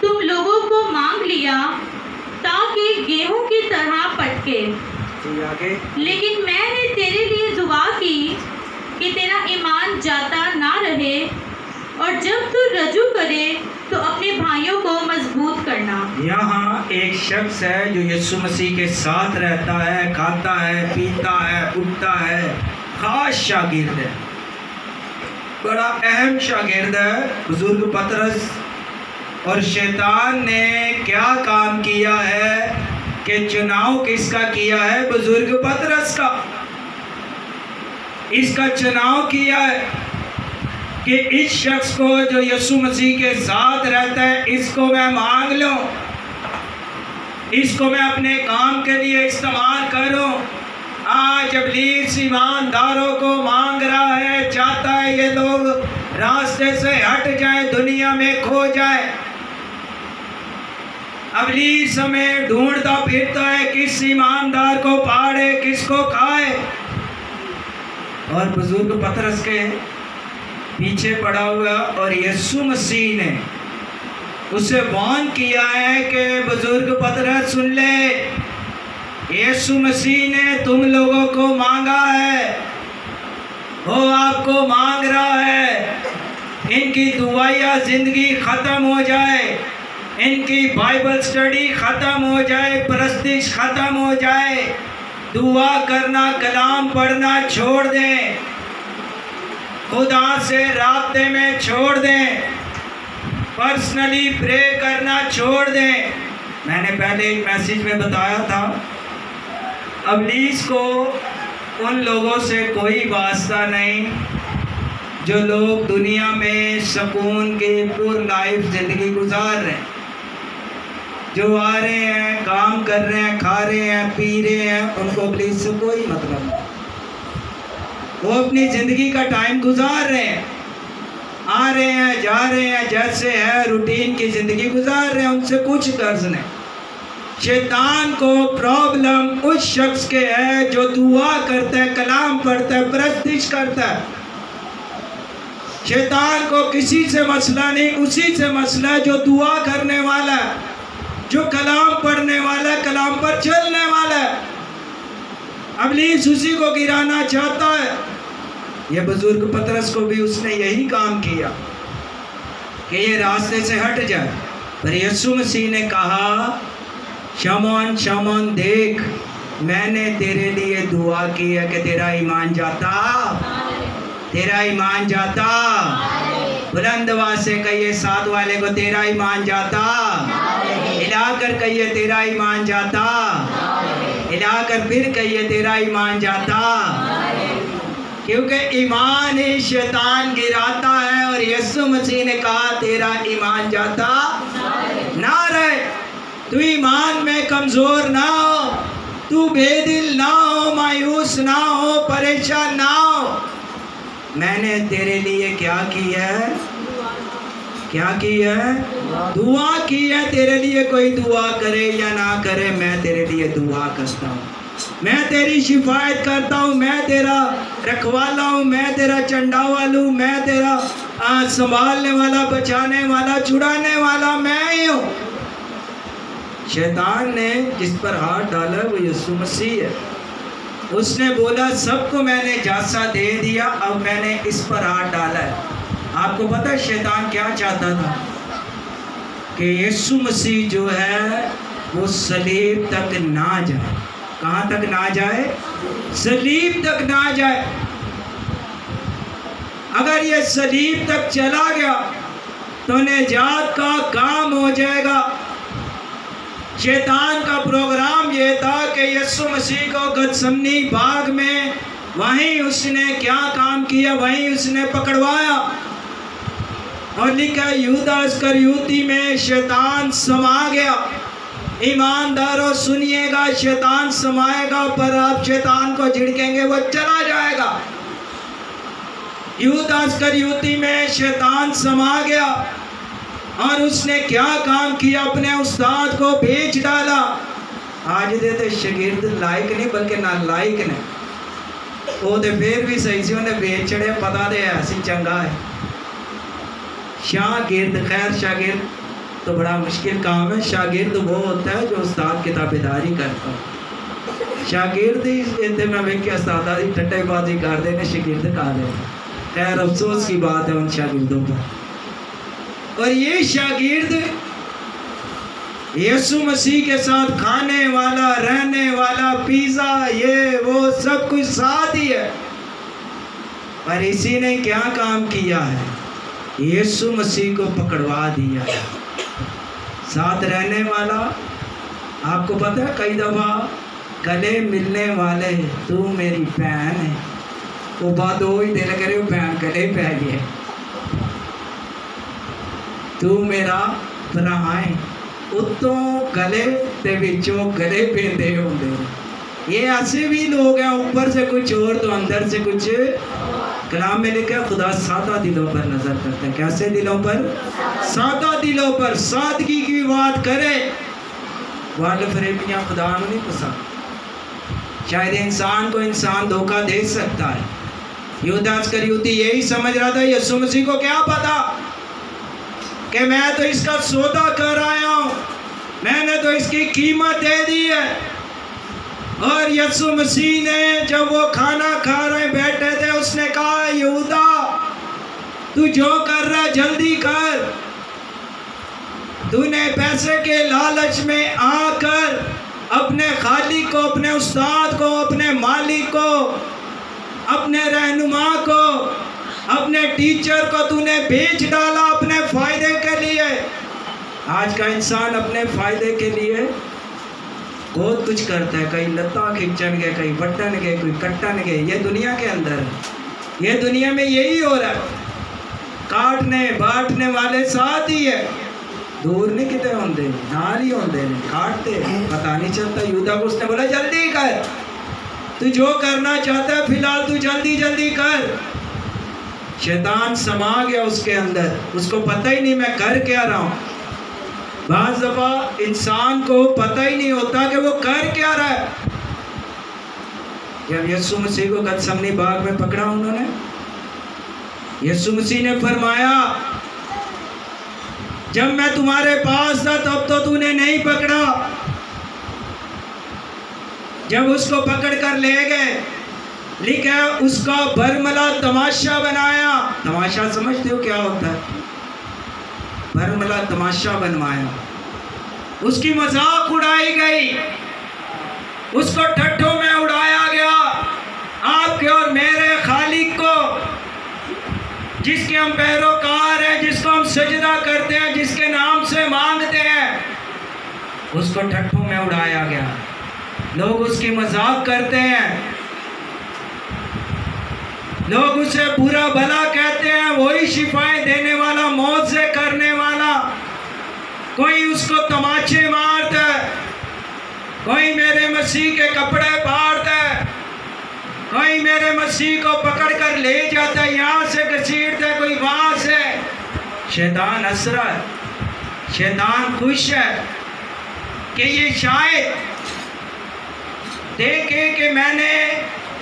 तुम लोगों को मांग लिया ताकि गेहूं की तरह पटके, लेकिन मैंने तेरे लिए दुआ की कि तेरा ईमान जाता ना रहे, और जब तू रजू करे तो अपने भाइयों को मजबूत करना। यहाँ एक शख्स है जो यीशु मसीह के साथ रहता है, खाता है, पीता है, उठता है, खास शागिर्द है, बड़ा अहम शागिर्द है बुजुर्ग पतरस। और शैतान ने क्या काम किया है कि चुनाव किसका किया है, बुजुर्ग पतरस का। इसका चुनाव किया है कि इस शख्स को जो यीशु मसीह के साथ रहता है, इसको मैं मांग लूं, इसको मैं अपने काम के लिए इस्तेमाल करूं। आज इब्लीस ईमानदारों को मांग रहा है, चाहता है ये लोग रास्ते से हट जाए, दुनिया में खो जाए। इब्लीस हमें ढूंढता फिरता है, किस ईमानदार को फाड़े, किसको खाए। और बुजुर्ग पतरस के पीछे पड़ा हुआ और यीशु मसीह ने उसे वार्न किया है कि बुजुर्ग पतरस सुन ले, यीशु मसीह ने तुम लोगों को मांगा है, वो आपको मांग रहा है। इनकी दुआया जिंदगी ख़त्म हो जाए, इनकी बाइबल स्टडी ख़त्म हो जाए, परस्तिश ख़त्म हो जाए, दुआ करना कलाम पढ़ना छोड़ दें, खुदा से राब्ते में छोड़ दें, पर्सनली प्रे करना छोड़ दें। मैंने पहले एक मैसेज में बताया था, इब्लीस को उन लोगों से कोई वास्ता नहीं जो लोग दुनिया में सुकून की पूरी लाइफ ज़िंदगी गुजार रहे हैं, जो आ रहे हैं, काम कर रहे हैं, खा रहे हैं, पी रहे हैं, उनको इब्लीस से कोई मतलब नहीं। वो अपनी ज़िंदगी का टाइम गुजार रहे हैं, आ रहे हैं, जा रहे हैं, जैसे है रूटीन की ज़िंदगी गुजार रहे हैं, उनसे कुछ गर्ज नहीं। शैतान को प्रॉब्लम उस शख्स के है जो दुआ करता है, कलाम पढ़ता है, परस्तिश करता है। शैतान को किसी से मसला नहीं, उसी से मसला है जो दुआ करने वाला है, जो कलाम पढ़ने वाला है, कलाम पर चलने वाला है। इब्लीस उसी को गिराना चाहता है। ये बुजुर्ग पतरस को भी उसने यही काम किया कि ये रास्ते से हट जाए, पर यीशु मसीह ने कहा, शमौन शमौन देख, मैंने तेरे लिए दुआ की है कि तेरा ईमान जाता, तेरा ईमान जाता। बुलंद आवाज से कहिए साथ वाले को, तेरा ईमान जाता। हिलाकर कहिए, तेरा ईमान जाता। हिलाकर फिर कहिए, तेरा ईमान जाता। क्योंकि ईमान ही शैतान गिराता है, और यीशु मसीह ने कहा तेरा ईमान जाता ना रहे। तू ईमान में कमज़ोर ना हो, तू बेदिल ना हो, मायूस ना हो, परेशान ना हो। मैंने तेरे लिए क्या की है? क्या की है? दुआ की है। तेरे लिए कोई दुआ करे या ना करे, मैं तेरे लिए दुआ करता हूँ, मैं तेरी शिफायत करता हूँ, मैं तेरा रखवाला हूँ, मैं तेरा चंडावाल हूँ, मैं तेरा संभालने वाला, बचाने वाला, छुड़ाने वाला मैं ही हूँ। शैतान ने जिस पर हाथ डाला वो यीशु मसीह है। उसने बोला सबको मैंने जासा दे दिया, अब मैंने इस पर हाथ डाला है। आपको पता है शैतान क्या चाहता था? कि यीशु मसीह जो है वो सलीब तक ना जाए। कहाँ तक ना जाए? सलीब तक ना जाए। अगर ये सलीब तक चला गया तो निजात का काम हो जाएगा। शैतान का प्रोग्राम ये था कि यीशु मसीह को गतसमनी बाग में वहीं उसने क्या काम किया, वहीं उसने पकड़वाया। और लिखा यहूदा इस्करियोती में शैतान समा गया। ईमानदारों सुनिएगा, शैतान समाएगा, पर आप शैतान को झिड़केंगे वो चला जाएगा। यहूदा इस्करियोती में शैतान समा गया और उसने क्या काम किया? अपने उस्ताद को बेच डाला। आज देते शागिर्द लायक नहीं बल्कि नालायक ने, वो तो फिर भी सही से उन्हें बेच चढ़े, पता दे ऐसी चंगा है। शागिर्द, खैर शागिर्द तो बड़ा मुश्किल काम है। शागिर्द वो होता है जो उस्ताद की ताबेदारी करता है। शागिर्द ही इतने में वे के उस्ताद ठट्टेबाजी कर देने शागिर्द कहा दे। खैर अफसोस की बात है उन शागिर्दों पर। और ये शागिर्द यीशु मसीह के साथ खाने वाला, रहने वाला, पिज़्ज़ा ये वो सब कुछ साथ ही है। पर इसी ने क्या काम किया है? यीशु मसीह को पकड़वा दिया। साथ रहने वाला, आपको पता है कई दफ़ा गले मिलने वाले, तू मेरी बहन है, वो बात हो ही दिल करे बहन गले पै गए, तू मेरा भरा है, उत्तों गले ते विचों गले पेंदे होंदे। ये ऐसे भी लोग हैं, ऊपर से कुछ और तो अंदर से कुछ। कलाम में लिखा खुदा सादा दिलों पर नजर करता है। कैसे दिलों पर? सादा दिलों पर। सादगी की बात करे वाल फरेबियाँ खुदा को नहीं पसंद। शायद इंसान को इंसान धोखा दे सकता है। यहूदा इस्करियोती यही समझ रहा था, यीशु मसीह को क्या पता कि मैं तो इसका सौदा कर आया हूँ, मैंने तो इसकी कीमत दे दी है। और यीशु मसीह ने जब वो खाना खा रहे बैठे थे, उसने कहा यहूदा तू जो कर रहा जल्दी कर, तूने पैसे के लालच में आकर अपने खालिक को, अपने उस्ताद को, अपने मालिक को, अपने रहनुमा को, अपने टीचर को तूने बेच डाला अपने फायदे के लिए। आज का इंसान अपने फायदे के लिए बहुत कुछ करता है, कहीं लत्ता खींचन गए, कहीं बटन गए, कोई कट्टन गए। ये दुनिया के अंदर है, ये दुनिया में यही हो रहा है। काटने बांटने वाले साथ ही है, दूर नहीं कितने होंगे, नाल ही होंगे, काटते पता नहीं चलता। यहूदा को उसने बोला जल्दी कर, तू जो करना चाहता है फिलहाल तू जल्दी जल्दी कर। शैतान समा गया उसके अंदर, उसको पता ही नहीं मैं कर क्या रहा हूँ। बाज़ दफ़ा इंसान को पता ही नहीं होता कि वो कर क्या रहा है। जब यीशु मसीह को गतसमनी बाग में पकड़ा उन्होंने, यीशु मसीह ने फरमाया जब मैं तुम्हारे पास था तब तो तूने नहीं पकड़ा, जब उसको पकड़ कर ले गए, लिखा उसका बरमला तमाशा बनाया। तमाशा समझते हो क्या होता है? बरमला तमाशा बनवाया, उसकी मजाक उड़ाई गई, उसको ठट्ठों में उड़ाया गया। आपके और मेरे खालिक को, जिसके हम पैरोकार हैं, जिसको हम सजदा करते हैं, जिसके नाम से मांगते हैं, उसको ठट्ठों में उड़ाया गया। लोग उसकी मजाक करते हैं, लोग उसे बुरा भला कहते हैं, वही शिफाएं देने वाला, मौत से करने वाला। कोई उसको तमाचे मारता है, कोई मेरे मसीह के कपड़े फाड़ता है, कोई मेरे मसीह को पकड़ कर ले जाता है, यहाँ से घसीटता है, कोई वहाँ से। शैतान हंस रहा है, शैतान खुश है कि ये शायद देखे कि मैंने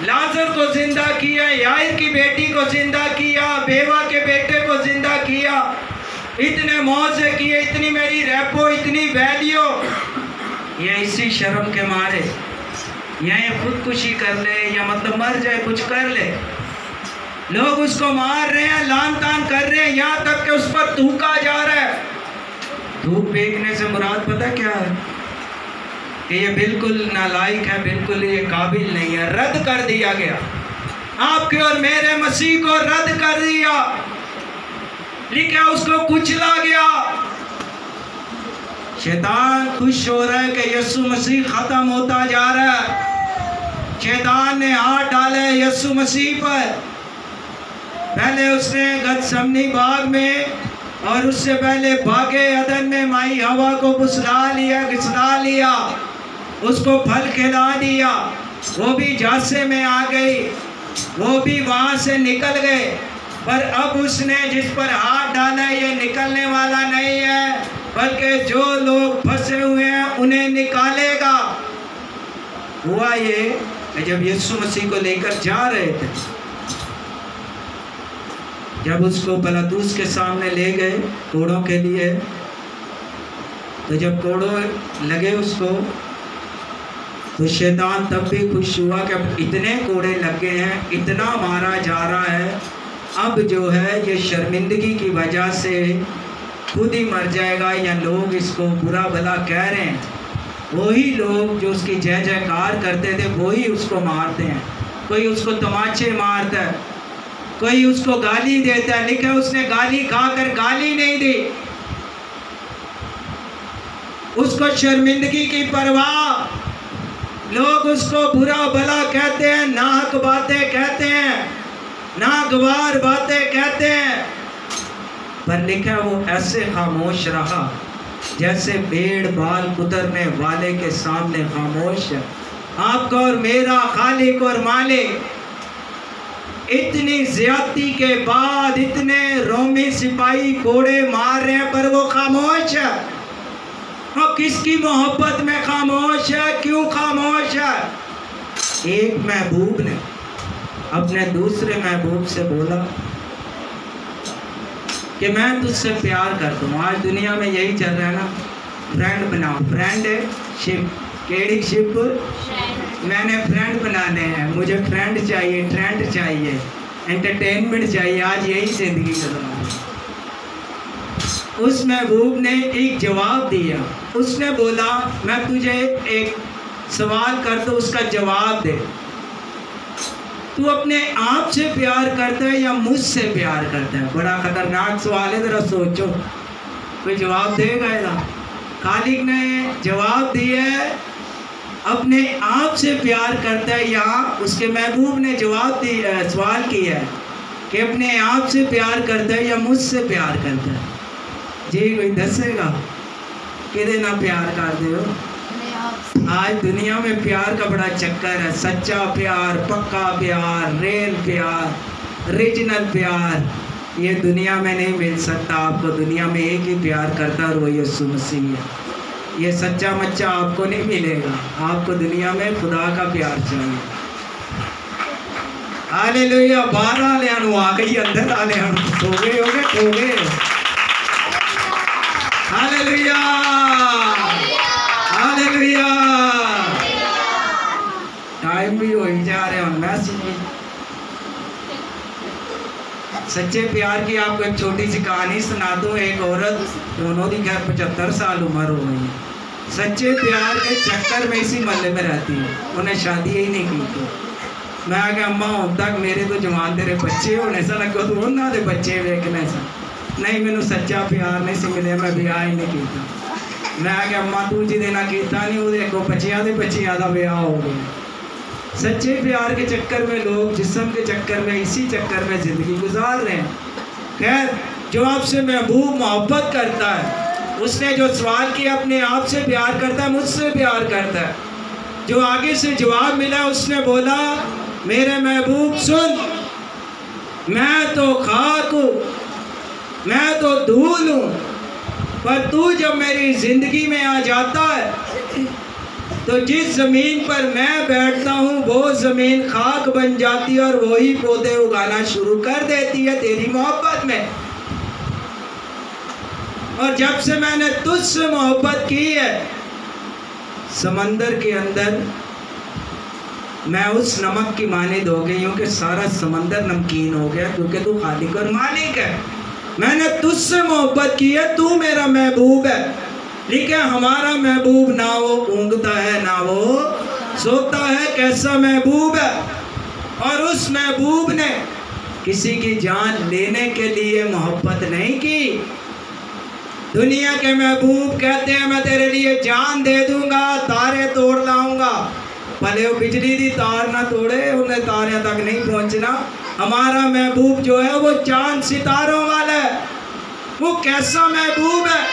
लाजर को जिंदा किया, याईर की बेटी को जिंदा किया, बेवा के बेटे को जिंदा किया, इतने मौजे किए, इतनी मेरी रेपो, इतनी वैल्यू। ये इसी शर्म के मारे यह खुदकुशी कर ले या मतलब मर जाए, कुछ कर ले, लोग उसको मार रहे हैं, लान तान कर रहे हैं, यहाँ तक कि उस पर थूका जा रहा है। धूप फेंकने से मुराद पता क्या है? कि ये बिल्कुल नालायक है, बिल्कुल ये काबिल नहीं है, रद्द कर दिया गया। आपके और मेरे मसीह को रद्द कर दिया, लिखा उसको कुचला गया। शैतान खुश हो रहा है कि यीशु मसीह खत्म होता जा रहा है। शैतान ने हाथ डाले यीशु मसीह पर। पहले उसने गतसमनी बाग में और उससे पहले बागे अदन में माई हवा को घुसला लिया, उसको फल खिला दिया, वो भी जासे में आ गई, वो भी वहाँ से निकल गए। पर अब उसने जिस पर हाथ डाला है ये निकलने वाला नहीं है, बल्कि जो लोग फंसे हुए हैं उन्हें निकालेगा। हुआ ये कि जब यीशु मसीह को लेकर जा रहे थे, जब उसको पिलातुस के सामने ले गए कोड़ों के लिए, तो जब कोड़ों लगे उसको, तो शैतान तब भी खुश हुआ कि अब इतने कोड़े लगे हैं, इतना मारा जा रहा है, अब जो है ये शर्मिंदगी की वजह से खुद ही मर जाएगा, या लोग इसको बुरा भला कह रहे हैं, वही लोग जो उसकी जय जयकार करते थे वही उसको मारते हैं। कोई उसको तमाचे मारता है, कोई उसको गाली देता है। लिखा उसने गाली खाकर गाली नहीं दी, उसको शर्मिंदगी की परवाह। लोग उसको बुरा भला कहते हैं, नाहक बातें कहते हैं, नागवार बातें कहते हैं, पर लिखा वो ऐसे खामोश रहा जैसे भेड़ बाल कुतरने वाले के सामने खामोश है। आपका और मेरा खालिक और मालिक इतनी ज्यादती के बाद इतने रोमी सिपाही कोड़े मार रहे हैं, पर वो खामोश है। और किसकी मोहब्बत में खामोश है? क्यों खामोश है? एक महबूब ने अपने दूसरे महबूब से बोला कि मैं तुझसे प्यार करता हूँ। आज दुनिया में यही चल रहा है ना, फ्रेंड बनाओ, फ्रेंड शिप, केड़ी शिप, मैंने फ्रेंड बनाने हैं, मुझे फ्रेंड चाहिए, ट्रेंड चाहिए, एंटरटेनमेंट चाहिए। आज यही जिंदगी का ज़माना है। उस महबूब ने एक जवाब दिया। उसने बोला मैं तुझे एक सवाल करता हूँ, उसका जवाब दे। तू अपने आप से प्यार करता है या मुझसे प्यार करता है? बड़ा खतरनाक सवाल है, ज़रा सोचो, कोई जवाब देगा? ऐसा खालिक ने जवाब दिया है अपने आप से प्यार करता है, या उसके महबूब ने जवाब दिया, सवाल किया है कि अपने आप से प्यार करता है या मुझसे प्यार करता है? जी कोई दसेगा कि ना प्यार करते हो? आज दुनिया में प्यार का बड़ा चक्कर है। सच्चा प्यार, पक्का प्यार, रियल प्यार, ओरिजिनल प्यार ये दुनिया में नहीं मिल सकता आपको। दुनिया में एक ही प्यार करता है और वो यीशु मसीह है। ये सच्चा मच्चा आपको नहीं मिलेगा। आपको दुनिया में खुदा का प्यार चाहिए। हालेलुया। बाहर आले आ गई, अंदर आले सो गए हो गए। Hallelujah, hallelujah. टाइम भी हो ही जा रहे हैं। मैसेज भी सच्चे प्यार की आपको एक छोटी सी कहानी सुना दूँ। एक औरत, दोनों की खैर 75 साल उम्र हो गई है, सच्चे प्यार के चक्कर में इसी महल्ले में रहती है। उन्हें शादी ही नहीं की थी। मैं आ गया अम्मा अब तक मेरे तो जवान तेरे बच्चे होने सा लगो तो उन्होंने दे बच्चे वेखने से नहीं, मैनू सच्चा प्यार नहीं सी मिले, मैं ब्याह ही नहीं किया। मैं आ गया अम्मा तू जिदे ना किया नहीं वो देखो बच्चियां दे बच्चियां का ब्याह हो गया। सच्चे प्यार के चक्कर में लोग जिस्म के चक्कर में, इसी चक्कर में ज़िंदगी गुजार रहे हैं। खैर, जो आपसे महबूब मोहब्बत करता है, उसने जो सवाल किया अपने आप से प्यार करता है, मुझसे प्यार करता है। जो आगे से जवाब मिला उसने बोला मेरे महबूब सुन, मैं तो खाक हूँ, मैं तो धूल हूँ, पर तू जब मेरी ज़िंदगी में आ जाता है तो जिस ज़मीन पर मैं बैठता हूँ वो ज़मीन खाक बन जाती है और वही पौधे उगाना शुरू कर देती है तेरी मोहब्बत में। और जब से मैंने तुझसे मोहब्बत की है, समंदर के अंदर मैं उस नमक की मानिद हो गई हूँ कि सारा समंदर नमकीन हो गया, क्योंकि तू खालिक और मालिक है। मैंने तुझसे मोहब्बत की है, तू मेरा महबूब है। लेकिन हमारा महबूब ना वो ऊँगता है ना वो सोता है, कैसा महबूब है। और उस महबूब ने किसी की जान लेने के लिए मोहब्बत नहीं की। दुनिया के महबूब कहते हैं मैं तेरे लिए जान दे दूंगा, तारे तोड़ लाऊंगा, भले वो बिजली की तार ना तोड़े, उन्हें तारे तक नहीं पहुंचना। हमारा महबूब जो है वो चांद सितारों वाला है। वो कैसा महबूब है,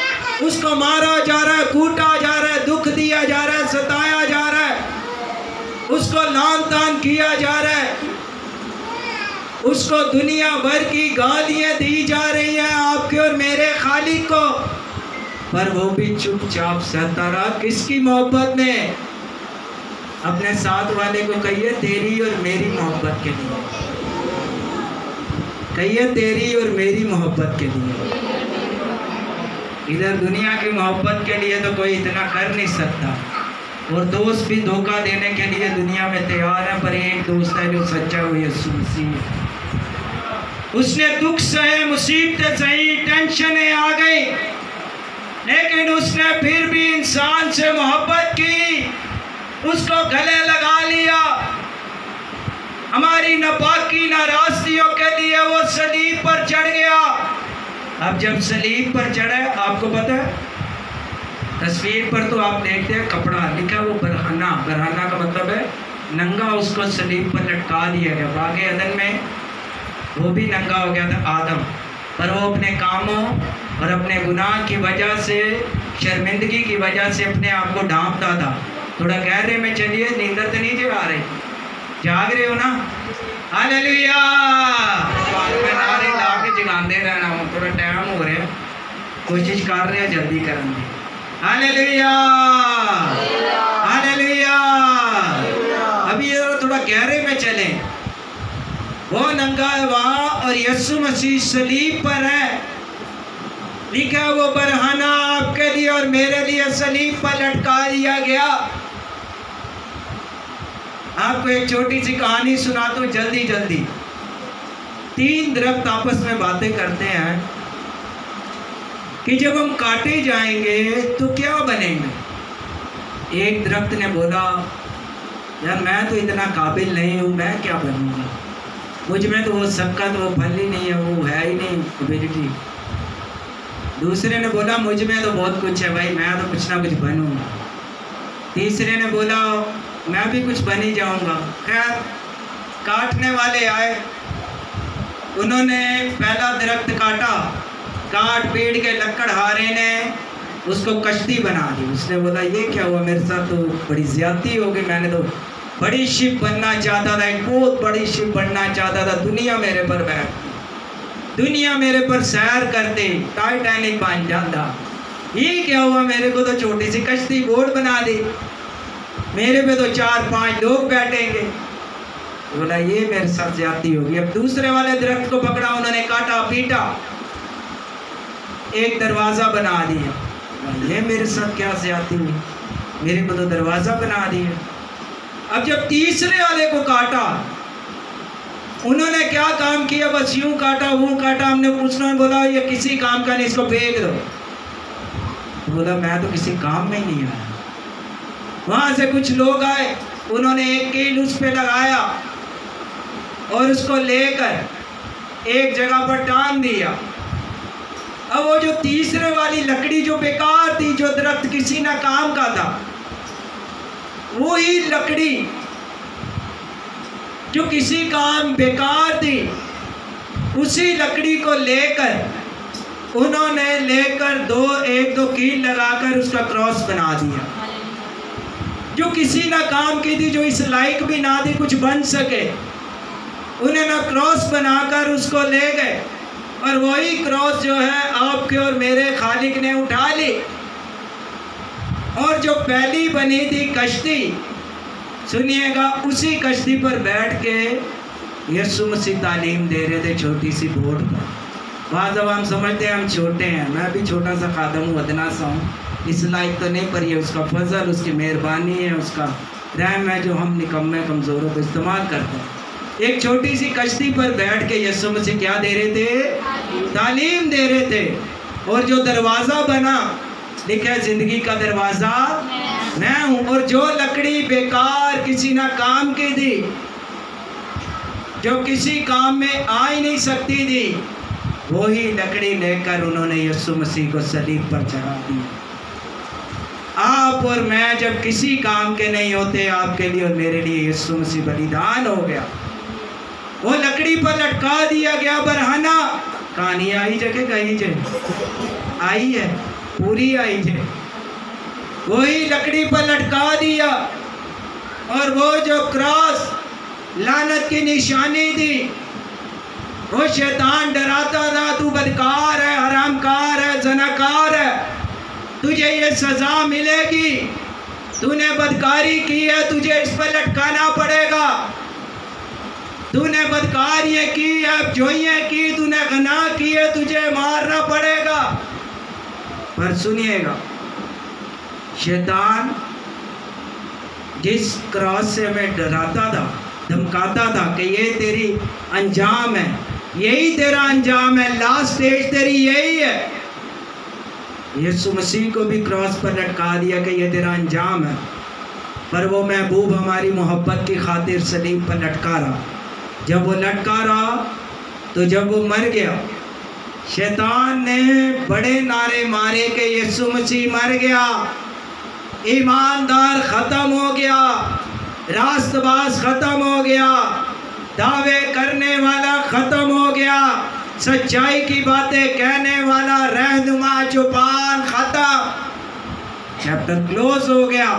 उसको मारा जा रहा है, कूटा जा रहा है, दुख दिया जा रहा है, सताया जा रहा है, उसको लान तान किया जा रहा है, उसको दुनिया भर की गालियाँ दी जा रही हैं आपके और मेरे खालिक को, पर वो भी चुपचाप सहता रहा। किसकी मोहब्बत में? अपने साथ वाले को कहिए तेरी और मेरी मोहब्बत के लिए, कहिए तेरी और मेरी मोहब्बत के लिए। इधर दुनिया की मोहब्बत के लिए तो कोई इतना कर नहीं सकता, और दोस्त भी धोखा देने के लिए दुनिया में तैयार है, पर एक दोस्त है जो सच्चा वो यीशु मसीह है। उसने दुख सहे, मुसीबतें सही, टेंशनें आ गई, लेकिन उसने फिर भी इंसान से मोहब्बत की, उसको गले लगा लिया। हमारी नापाकी नाराज़गियों के लिए वो सलीब पर चढ़ गया। अब जब सलीब पर चढ़े, आपको पता है तस्वीर पर तो आप देखते हैं कपड़ा लिखा, वो बरहाना, बरहाना का मतलब है नंगा, उसको सलीब पर लटका दिया गया। बागे अदन में वो भी नंगा हो गया था आदम, पर वो अपने कामों और अपने गुनाह की वजह से, शर्मिंदगी की वजह से अपने आप को ढांपता था। थोड़ा गहरे में चलिए, नींदर तो नहीं जगा रही, जाग रहे हो ना? हालेलुया। मैं नारे ला के जगाते रहना हूँ, थोड़ा टाइम हो रहा है, कोशिश कर रहे हैं जल्दी करने। Hallelujah, hallelujah. अभी ये थोड़ा गहरे में चले। वो नंगा है वहां और यीशु मसीह सलीब पर है। लिखा है वो बरहाना आपके लिए और मेरे लिए सलीब पर लटका दिया गया। आपको एक छोटी सी कहानी सुनाता हूं जल्दी जल्दी। 3 दरख्त आपस में बातें करते हैं कि जब हम काटे जाएंगे तो क्या बनेंगे। एक दरख्त ने बोला, यार मैं तो इतना काबिल नहीं हूँ, मैं क्या बनूंगा, मुझ में तो वो शक्कत वो फल ही नहीं है, वो है ही नहीं एबिलिटी। दूसरे ने बोला, मुझ में तो बहुत कुछ है भाई, मैं तो कुछ ना कुछ बनूंगा। तीसरे ने बोला, मैं भी कुछ बन ही जाऊंगा। खैर काटने वाले आए, उन्होंने पहला दरख्त काटा, काट पीट के लकड़हारे ने उसको कश्ती बना दी। उसने बोला, ये क्या हुआ मेरे साथ, तो बड़ी ज्यादती हो गई, मैंने तो बड़ी शिप बनना चाहता था, एक बहुत बड़ी शिप बनना चाहता था, दुनिया मेरे पर बैठती, दुनिया मेरे पर सैर करते, टाइटैनिक बन जाता। ये क्या हुआ, मेरे को तो छोटी सी कश्ती बोट बना दी, मेरे पे तो 4-5 लोग बैठेंगे। बोला ये मेरे साथ ज्यादती होगी। अब दूसरे वाले दरख्त को पकड़ा, उन्होंने काटा पीटा, एक दरवाज़ा बना दिया। ये मेरे साथ क्या ज्यादती हुई, मेरे को तो दरवाज़ा बना दिया। अब जब तीसरे वाले को काटा, उन्होंने क्या काम किया, बस यूं काटा वो काटा। हमने पूछना, बोला ये किसी काम का नहीं, इसको फेंक दो। बोला मैं तो किसी काम में ही नहीं आया। वहां से कुछ लोग आए, उन्होंने एक कील उस पे लगाया और उसको लेकर एक जगह पर टांग दिया। अब वो जो तीसरे वाली लकड़ी जो बेकार थी, जो दरख्त किसी ना काम का था, वो ही लकड़ी जो किसी काम बेकार थी, उसी लकड़ी को लेकर उन्होंने एक दो कील लगाकर उसका क्रॉस बना दिया। जो किसी ना काम की थी, जो इस लायक भी ना थी कुछ बन सके, उन्होंने क्रॉस बनाकर उसको ले गए। और वही क्रॉस जो है आपके और मेरे खालिक ने उठा ली। और जो पहली बनी थी कश्ती, सुनिएगा, उसी कश्ती पर बैठ के यीशु मसीह तालीम दे रहे थे, छोटी सी बोट पर। वहाँ जब हम समझते हैं हम छोटे हैं, मैं भी छोटा सा खादम हूँ, अदना सा हूँ, इस लायक तो नहीं, पर ये उसका फजल, उसकी मेहरबानी है, उसका रहम है जो हम निकम्मे कमज़ोरों को इस्तेमाल करते हैं। एक छोटी सी कश्ती पर बैठ के यीशु मसीह क्या दे रहे थे, तालीम दे रहे थे। और जो दरवाज़ा बना, लिखा है ज़िंदगी का दरवाज़ा मैं हूँ। और जो लकड़ी बेकार किसी ना काम की थी, जो किसी काम में आ ही नहीं सकती थी, वही लकड़ी लेकर उन्होंने यीशु मसीह को सलीब पर चढ़ा दिया। आप और मैं जब किसी काम के नहीं होते, आपके लिए और मेरे लिए यीशु मसीह बलिदान हो गया, वो लकड़ी पर लटका दिया गया। बरहाना कहानी आई जगह गई जे आई है, पूरी आई जे, वही लकड़ी पर लटका दिया। और वो जो क्रॉस लानत की निशानी थी, वो शैतान डराता था, तू बदकार है, हरामकार है, ज़नाकार है, तुझे ये सज़ा मिलेगी, तूने बदकारी की है, तुझे इस पर लटकाना पड़ेगा, तूने बदकारियाँ की है, जोइयाँ की, तूने गुनाह की है, तुझे मारना पड़ेगा। पर सुनिएगा, शैतान जिस क्रॉस से हमें डराता था, धमकाता था कि ये तेरी अंजाम है, यही तेरा अंजाम है, लास्ट स्टेज तेरी यही है, यीशु मसीह को भी क्रॉस पर लटका दिया कि ये तेरा अंजाम है। पर वो महबूब हमारी मोहब्बत की खातिर सलीब पर लटका रहा। जब वो लटका रहा, तो जब वो मर गया, शैतान ने बड़े नारे मारे कि यीशु मसीह मर गया, ईमानदार ख़त्म हो गया, रास्तबाज ख़त्म हो गया, दावे करने वाला ख़त्म हो गया, सच्चाई की बातें कहने वाला रहनुमा जुबान ख़त्म, चैप्टर क्लोज हो गया।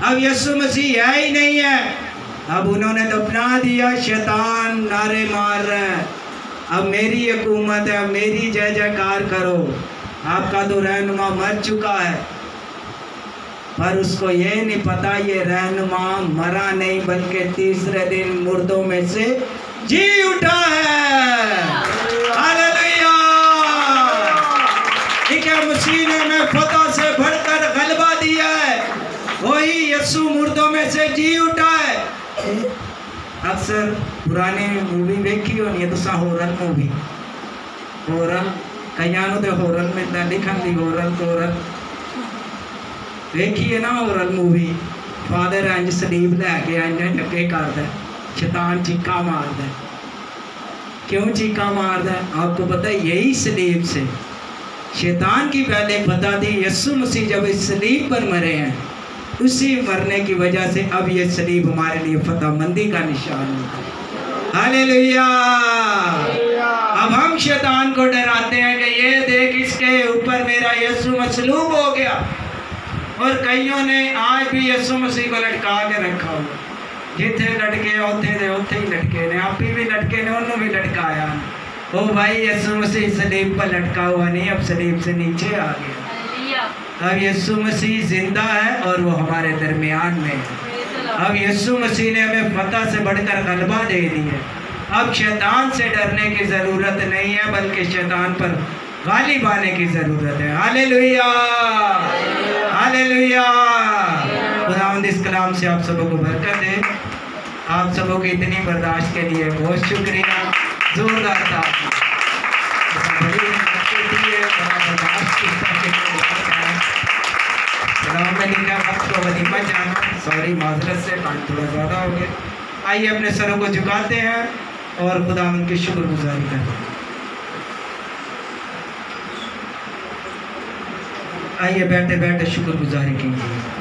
अब यीशु मसीह है ही नहीं है। अब उन्होंने दफना दिया, शैतान नारे मार रहे हैं, अब मेरी हुकूमत है, अब मेरी जय जयकार करो, आपका तो रहनुमा मर चुका है, पर उसको ये नहीं पता ये रहनुमा मरा नहीं बल्कि तीसरे दिन मुर्दों में से जी उठा है। हालेलुया। ठीक है, मसीह ने हमें फतह से बढ़कर गलबा दिया है। वही यीशु मुर्दों में से जी उठा है। अक्सर पुरानी मूवी देखी होनी है तुसा, हॉरर मूवी। हॉरर कईयां नूं ते हॉरर मिलदा लिखण दी हॉरर देखी है ना हॉरर मूवी। फादर इंज सलीब लैके इंज टक्के करदा, शैतान चीका मारदा। क्यों चीका मारदा? आपको पता है यही सलीब से शैतान की पहले पता थी। यीशु मसीह जब इस सलीब पर मरे हैं, उसी मरने की वजह से अब ये सलीब हमारे लिए फतहमंदी का निशान है। हालेलुया। अब हम शैतान को डराते हैं कि ये देख इसके ऊपर मेरा यीशु मसलूब हो गया। और कईयों ने आज भी यीशु मसीह को लटका के रखा हुआ। जिथे लटके उत्थे ही लटके ने, आप भी लटके ने, उन्होंने भी लटकाया। ओ भाई यीशु मसीह सलीब पर लटका हुआ नहीं, अब सलीब से नीचे आ गया। अब यीशु मसीह जिंदा है और वो हमारे दरमियान में है। अब यीशु मसीह ने हमें फतह से बढ़कर गलबा दे दी है। अब शैतान से डरने की ज़रूरत नहीं है, बल्कि शैतान पर गालिब आने की ज़रूरत है। Hallelujah, hallelujah. खुदावंद इस कलाम से आप सबों को बरकत दे। आप सबों की इतनी बर्दाश्त के लिए बहुत शुक्रिया। जोरदार था सॉरी माजरत से काम थोड़ा ज़्यादा हो गया। आइए अपने सरों को झुकाते हैं और खुदावंद की शुक्रगुजारी करते हैं। आइए बैठे बैठे शुक्रगुजारी कीजिए।